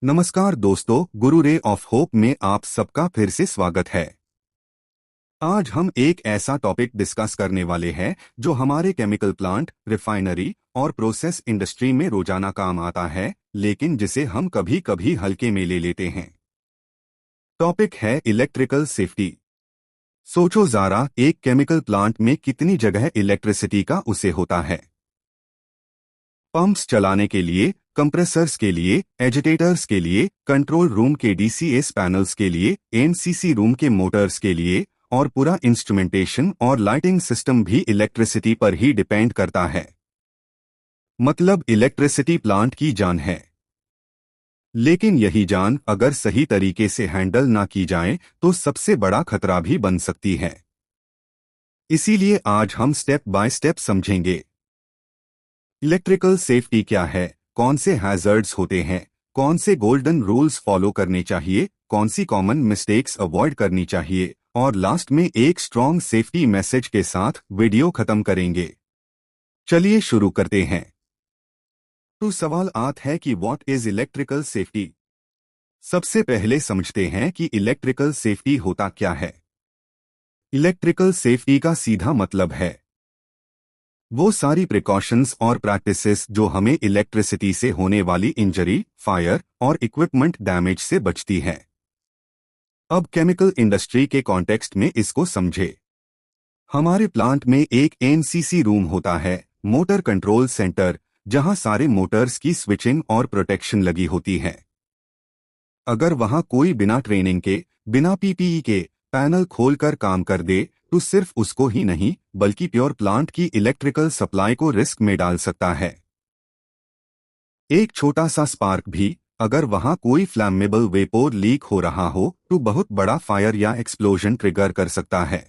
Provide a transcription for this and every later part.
नमस्कार दोस्तों, गुरु ray of hope में आप सबका फिर से स्वागत है। आज हम एक ऐसा टॉपिक डिस्कस करने वाले हैं जो हमारे केमिकल प्लांट, रिफाइनरी और प्रोसेस इंडस्ट्री में रोजाना काम आता है, लेकिन जिसे हम कभी कभी हल्के में ले लेते हैं। टॉपिक है इलेक्ट्रिकल सेफ्टी। सोचो जरा, एक केमिकल प्लांट में कितनी जगह इलेक्ट्रिसिटी का उसे होता है। पंप्स चलाने के लिए, कंप्रेसर्स के लिए, एजिटेटर्स के लिए, कंट्रोल रूम के डीसीएस पैनल्स के लिए, एमसीसी रूम के मोटर्स के लिए, और पूरा इंस्ट्रूमेंटेशन और लाइटिंग सिस्टम भी इलेक्ट्रिसिटी पर ही डिपेंड करता है। मतलब इलेक्ट्रिसिटी प्लांट की जान है। लेकिन यही जान अगर सही तरीके से हैंडल ना की जाए तो सबसे बड़ा खतरा भी बन सकती है। इसीलिए आज हम स्टेप बाय स्टेप समझेंगे इलेक्ट्रिकल सेफ्टी क्या है, कौन से हैजर्ड्स होते हैं, कौन से गोल्डन रूल्स फॉलो करने चाहिए, कौन सी कॉमन मिस्टेक्स अवॉइड करनी चाहिए, और लास्ट में एक स्ट्रॉन्ग सेफ्टी मैसेज के साथ वीडियो खत्म करेंगे। चलिए शुरू करते हैं। तो सवाल आता है कि व्हाट इज इलेक्ट्रिकल सेफ्टी। सबसे पहले समझते हैं कि इलेक्ट्रिकल सेफ्टी होता क्या है। इलेक्ट्रिकल सेफ्टी का सीधा मतलब है वो सारी प्रिकॉशंस और प्रैक्टिसेस जो हमें इलेक्ट्रिसिटी से होने वाली इंजरी, फायर और इक्विपमेंट डैमेज से बचती है। अब केमिकल इंडस्ट्री के कॉन्टेक्स्ट में इसको समझे। हमारे प्लांट में एक एनसीसी रूम होता है, मोटर कंट्रोल सेंटर, जहां सारे मोटर्स की स्विचिंग और प्रोटेक्शन लगी होती है। अगर वहां कोई बिना ट्रेनिंग के, बिना पीपीई के पैनल खोलकर काम कर दे तो सिर्फ उसको ही नहीं बल्कि प्योर प्लांट की इलेक्ट्रिकल सप्लाई को रिस्क में डाल सकता है। एक छोटा सा स्पार्क भी, अगर वहां कोई फ्लैमेबल वेपोर लीक हो रहा हो तो बहुत बड़ा फायर या एक्सप्लोजन ट्रिगर कर सकता है।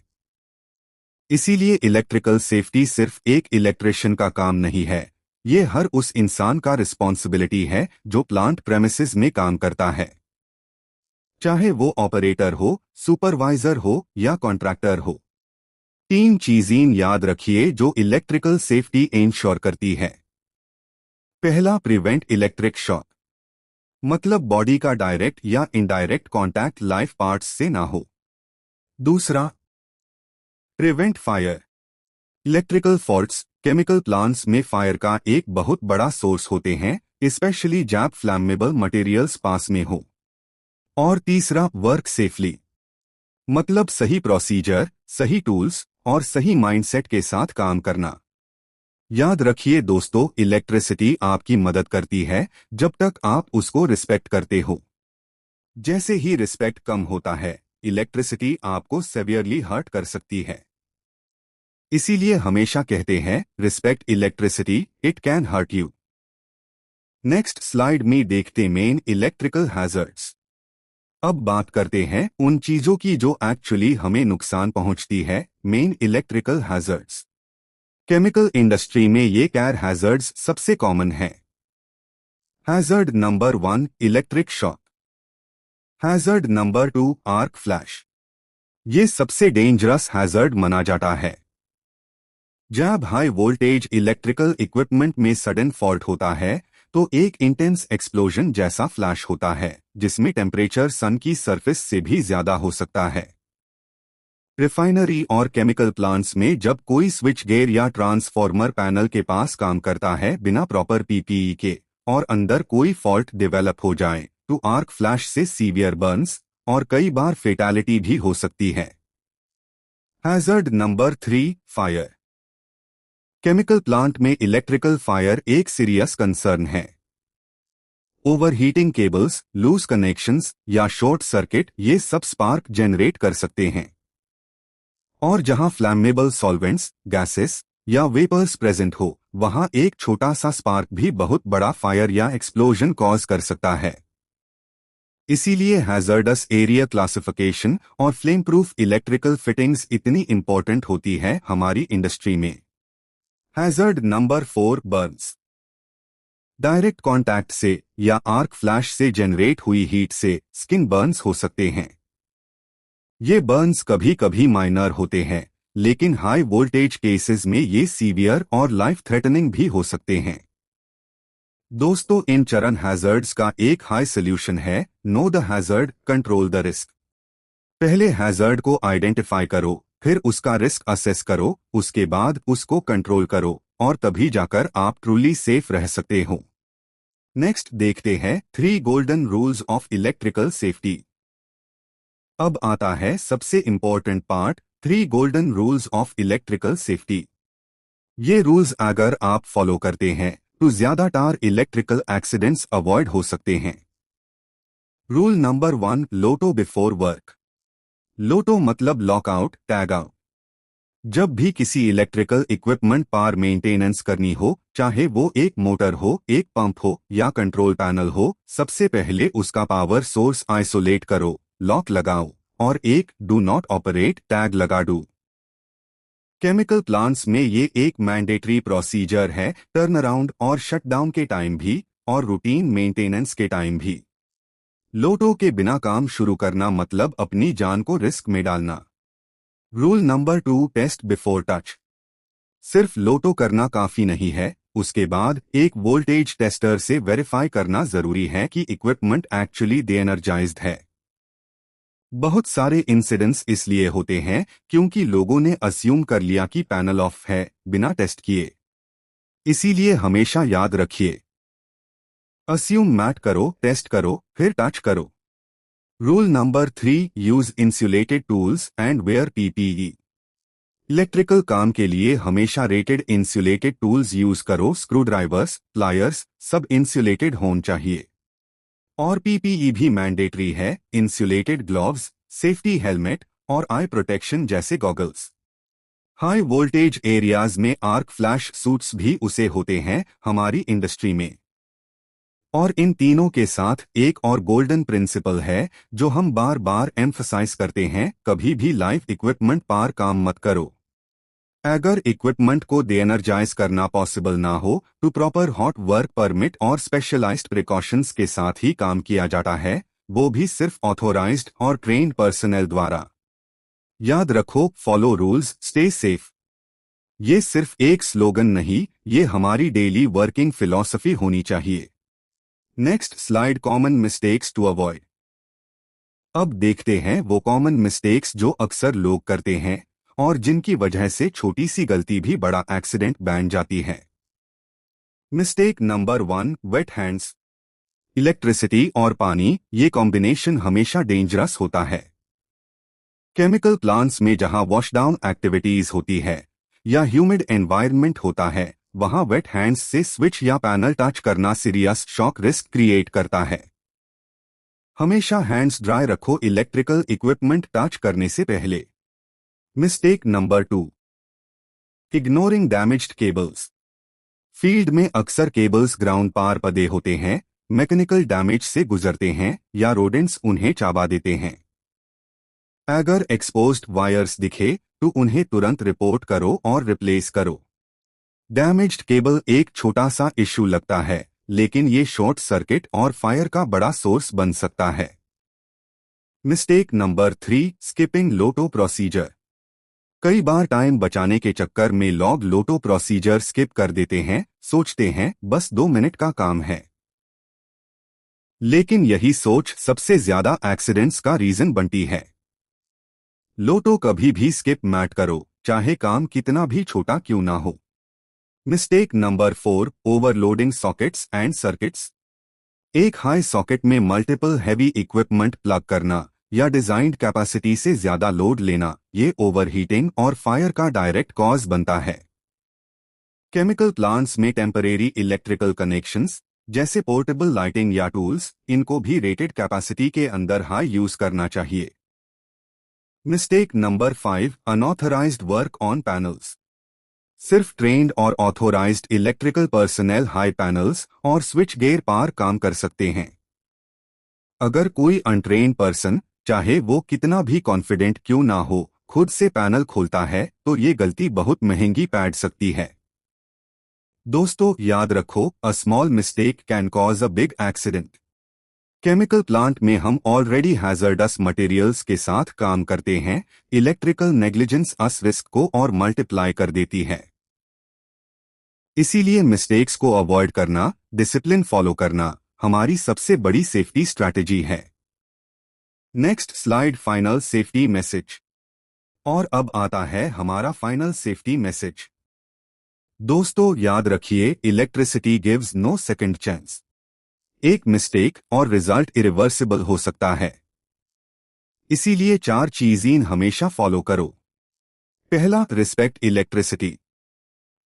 इसीलिए इलेक्ट्रिकल सेफ्टी सिर्फ एक इलेक्ट्रिशियन का काम नहीं है, ये हर उस इंसान का रिस्पॉन्सिबिलिटी है जो प्लांट प्रेमिसेस में काम करता है। चाहे वो ऑपरेटर हो, सुपरवाइजर हो या कॉन्ट्रैक्टर हो। 3 चीजें याद रखिए जो इलेक्ट्रिकल सेफ्टी इंश्योर करती है। पहला, प्रिवेंट इलेक्ट्रिक शॉक। मतलब बॉडी का डायरेक्ट या इनडायरेक्ट कांटेक्ट लाइफ पार्ट्स से ना हो। दूसरा, prevent fire. Electrical faults chemical plants में फायर का एक बहुत बड़ा सोर्स होते हैं, स्पेशली जब फ्लैमेबल मटेरियल्स पास में हो। और तीसरा, वर्क सेफली। मतलब सही प्रोसीजर, सही टूल्स और सही माइंडसेट के साथ काम करना। याद रखिए दोस्तों, इलेक्ट्रिसिटी आपकी मदद करती है जब तक आप उसको रिस्पेक्ट करते हो। जैसे ही रिस्पेक्ट कम होता है, इलेक्ट्रिसिटी आपको सेवियरली हर्ट कर सकती है। इसीलिए हमेशा कहते हैं, respect electricity, it can hurt you. Next slide में देखते मेन इलेक्ट्रिकल हैजर्ड्स। अब बात करते हैं उन चीजों की जो एक्चुअली हमें नुकसान पहुंचती है, main electrical hazards. Chemical industry में ये कैर हैजर्ड्स सबसे कॉमन है। Hazard number 1, electric shock. Hazard number 2, arc flash. ये सबसे डेंजरस हैजर्ड माना जाता है। जब हाई वोल्टेज इलेक्ट्रिकल इक्विपमेंट में सडन फॉल्ट होता है तो एक इंटेंस एक्सप्लोजन जैसा फ्लैश होता है, जिसमें टेम्परेचर सन की सरफेस से भी ज्यादा हो सकता है। रिफाइनरी और केमिकल प्लांट्स में जब कोई स्विच गेयर या ट्रांसफॉर्मर पैनल के पास काम करता है बिना प्रॉपर पीपीई के, और अंदर कोई फॉल्ट डेवलप हो जाए तो आर्क फ्लैश से सीवियर बर्न्स और कई बार फेटालिटी भी हो सकती है। Hazard number 3, fire. Chemical plant में इलेक्ट्रिकल फायर एक सीरियस कंसर्न है। ओवरहीटिंग केबल्स, लूज कनेक्शंस या शॉर्ट सर्किट, ये सब स्पार्क जनरेट कर सकते हैं। और जहां फ्लैमेबल सॉल्वेंट्स, गैसेस या वेपर्स प्रेजेंट हो, वहां एक छोटा सा स्पार्क भी बहुत बड़ा फायर या एक्सप्लोजन कॉज कर सकता है। इसीलिए हैजर्डस एरिया क्लासिफिकेशन और फ्लेम प्रूफ इलेक्ट्रिकल फिटिंग्स इतनी इंपॉर्टेंट होती है हमारी इंडस्ट्री में। Hazard number 4, Burns. Direct contact से या आर्क फ्लैश से जनरेट हुई हीट से स्किन बर्न्स हो सकते हैं। ये बर्न्स कभी कभी माइनर होते हैं, लेकिन हाई वोल्टेज केसेस में ये सीवियर और लाइफ थ्रेटनिंग भी हो सकते हैं। दोस्तों, इन चरण हैजर्ड्स का एक हाई सोल्यूशन है, know the hazard, control the risk. पहले हैजर्ड को आइडेंटिफाई करो, फिर उसका रिस्क असेस करो, उसके बाद उसको कंट्रोल करो, और तभी जाकर आप ट्रूली सेफ रह सकते हो। नेक्स्ट देखते हैं 3 golden rules of electrical safety. अब आता है सबसे important part, 3 golden rules of electrical safety. ये रूल्स अगर आप फॉलो करते हैं तो ज्यादातर इलेक्ट्रिकल एक्सीडेंट्स अवॉइड हो सकते हैं। रूल नंबर 1, लोटो बिफोर वर्क। लोटो मतलब लॉकआउट, टैग आउट। जब भी किसी इलेक्ट्रिकल इक्विपमेंट पार मेंटेनेंस करनी हो, चाहे वो एक मोटर हो, एक पंप हो या कंट्रोल पैनल हो, सबसे पहले उसका पावर सोर्स आइसोलेट करो, लॉक लगाओ और एक डू नॉट ऑपरेट टैग लगा दो। केमिकल प्लांट्स में ये एक मैंडेटरी प्रोसीजर है, टर्न अराउंड और शटडाउन के टाइम भी और रूटीन मेंटेनेंस के टाइम भी। लोटो के बिना काम शुरू करना मतलब अपनी जान को रिस्क में डालना। Rule number 2, test before touch. सिर्फ लोटो करना काफी नहीं है, उसके बाद एक वोल्टेज टेस्टर से वेरीफाई करना जरूरी है कि इक्विपमेंट एक्चुअली डीएनर्जाइज्ड है। बहुत सारे इंसिडेंट्स इसलिए होते हैं क्योंकि लोगों ने अस्यूम कर लिया कि पैनल ऑफ है बिना टेस्ट किए। इसीलिए हमेशा याद रखिए, अस्यूम मैट करो, टेस्ट करो, फिर टच करो। Rule number 3, use insulated tools and wear PPE. Electrical काम के लिए हमेशा रेटेड इंसुलेटेड टूल्स यूज करो, स्क्रू ड्राइवर्स, प्लायर्स, सब इंसुलेटेड होने चाहिए। और पीपीई भी मैंडेटरी है, इंसुलेटेड ग्लव्स, सेफ्टी हेलमेट और आई प्रोटेक्शन जैसे गॉगल्स। हाई वोल्टेज एरियाज में आर्क फ्लैश सूट्स भी उसे होते हैं हमारी इंडस्ट्री में। और इन तीनों के साथ एक और गोल्डन प्रिंसिपल है जो हम बार बार एम्फसाइज करते हैं, कभी भी लाइव इक्विपमेंट पार काम मत करो। अगर इक्विपमेंट को डीएनर्जाइज करना पॉसिबल ना हो तो प्रॉपर हॉट वर्क परमिट और स्पेशलाइज्ड प्रिकॉशंस के साथ ही काम किया जाता है, वो भी सिर्फ ऑथोराइज्ड और ट्रेन्ड पर्सनल द्वारा। याद रखो, फॉलो रूल्स, स्टे सेफ। ये सिर्फ एक स्लोगन नहीं, ये हमारी डेली वर्किंग फिलॉसफी होनी चाहिए। Next slide, common mistakes to avoid. अब देखते हैं वो कॉमन मिस्टेक्स जो अक्सर लोग करते हैं और जिनकी वजह से छोटी सी गलती भी बड़ा एक्सीडेंट बन जाती है। Mistake number 1, wet hands. Electricity और पानी, ये कॉम्बिनेशन हमेशा डेंजरस होता है। केमिकल प्लांट्स में जहां वॉशडाउन एक्टिविटीज होती है या ह्यूमिड एनवायरनमेंट होता है, वहां वेट हैंड्स से स्विच या पैनल टच करना सीरियस शॉक रिस्क क्रिएट करता है। हमेशा हैंड्स ड्राई रखो इलेक्ट्रिकल इक्विपमेंट टच करने से पहले। Mistake number 2, ignoring damaged cables. Field में अक्सर केबल्स ग्राउंड पार पदे होते हैं, मैकेनिकल डैमेज से गुजरते हैं या रोडेंट्स उन्हें चाबा देते हैं। अगर एक्सपोज्ड वायर्स दिखे तो उन्हें तुरंत रिपोर्ट करो और रिप्लेस करो। डैमेज्ड केबल एक छोटा सा इश्यू लगता है, लेकिन ये शॉर्ट सर्किट और फायर का बड़ा सोर्स बन सकता है। मिस्टेक नंबर 3, स्किपिंग लोटो प्रोसीजर। कई बार टाइम बचाने के चक्कर में लोग लोटो प्रोसीजर स्किप कर देते हैं, सोचते हैं बस 2 मिनट का काम है। लेकिन यही सोच सबसे ज्यादा एक्सीडेंट्स का रीजन बनती है। लोटो कभी भी स्किप मत करो, चाहे काम कितना भी छोटा क्यों ना हो। Mistake number 4, overloading sockets and circuits. एक हाई सॉकेट में मल्टीपल हैवी इक्विपमेंट प्लग करना या डिजाइंड कैपेसिटी से ज्यादा लोड लेना, ये ओवरहीटिंग और फायर का डायरेक्ट कॉज बनता है। केमिकल प्लांट्स में टेम्परेरी इलेक्ट्रिकल कनेक्शंस जैसे पोर्टेबल लाइटिंग या टूल्स, इनको भी रेटेड कैपेसिटी के अंदर हाई यूज करना चाहिए। Mistake number 5, unauthorised work on panels. सिर्फ ट्रेन्ड और ऑथोराइज्ड इलेक्ट्रिकल पर्सनल हाई पैनल्स और स्विच गेयर पार काम कर सकते हैं। अगर कोई अनट्रेन्ड पर्सन, चाहे वो कितना भी कॉन्फिडेंट क्यों ना हो, खुद से पैनल खोलता है तो ये गलती बहुत महंगी पड़ सकती है। दोस्तों, याद रखो, a small mistake can cause a big accident. Chemical plant में हम ऑलरेडी हैजर्डस मटेरियल्स के साथ काम करते हैं, इलेक्ट्रिकल नेग्लिजेंस अस रिस्क को और मल्टीप्लाई कर देती है। इसीलिए मिस्टेक्स को अवॉइड करना, डिसिप्लिन फॉलो करना हमारी सबसे बड़ी सेफ्टी स्ट्रैटेजी है। Next slide, final safety message. और अब आता है हमारा फाइनल सेफ्टी मैसेज। दोस्तों याद रखिए, electricity gives no second chance. एक मिस्टेक और रिजल्ट इरिवर्सिबल हो सकता है। इसीलिए 4 चीजें हमेशा फॉलो करो। पहला, रिस्पेक्ट इलेक्ट्रिसिटी।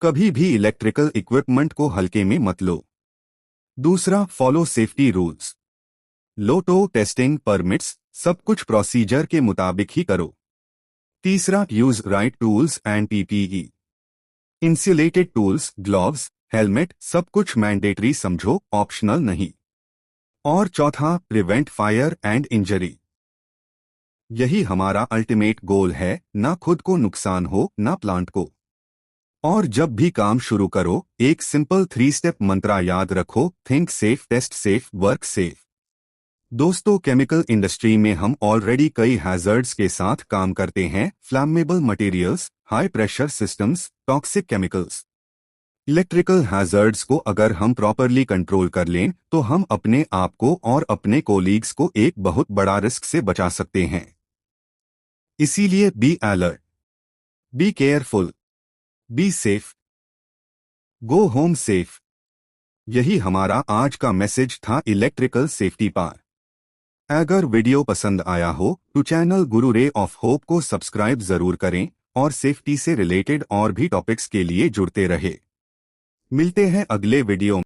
कभी भी इलेक्ट्रिकल इक्विपमेंट को हल्के में मत लो। दूसरा, फॉलो सेफ्टी रूल्स। लोटो टेस्टिंग परमिट्स सब कुछ प्रोसीजर के मुताबिक ही करो। तीसरा, use right tools and PPE. Insulated tools, gloves, helmet सब कुछ मैंडेटरी समझो, ऑप्शनल नहीं। और चौथा, प्रिवेंट फायर एंड इंजरी। यही हमारा अल्टीमेट गोल है, ना खुद को नुकसान हो ना प्लांट को। और जब भी काम शुरू करो, एक सिंपल 3 स्टेप मंत्रा याद रखो, think safe, test safe, work safe. दोस्तों केमिकल इंडस्ट्री में हम ऑलरेडी कई हैजर्ड्स के साथ काम करते हैं, flammable materials, high pressure systems, toxic chemicals. Electrical hazards को अगर हम प्रॉपरली कंट्रोल कर लें तो हम अपने आप को और अपने कोलीग्स को एक बहुत बड़ा रिस्क से बचा सकते हैं। इसीलिए be alert, be careful, be safe, go home safe. यही हमारा आज का मैसेज था इलेक्ट्रिकल सेफ्टी पर। अगर वीडियो पसंद आया हो तो channel Guru ray of hope को सब्सक्राइब जरूर करें और सेफ्टी से रिलेटेड और भी टॉपिक्स के लिए जुड़ते रहे। मिलते हैं अगले वीडियो में।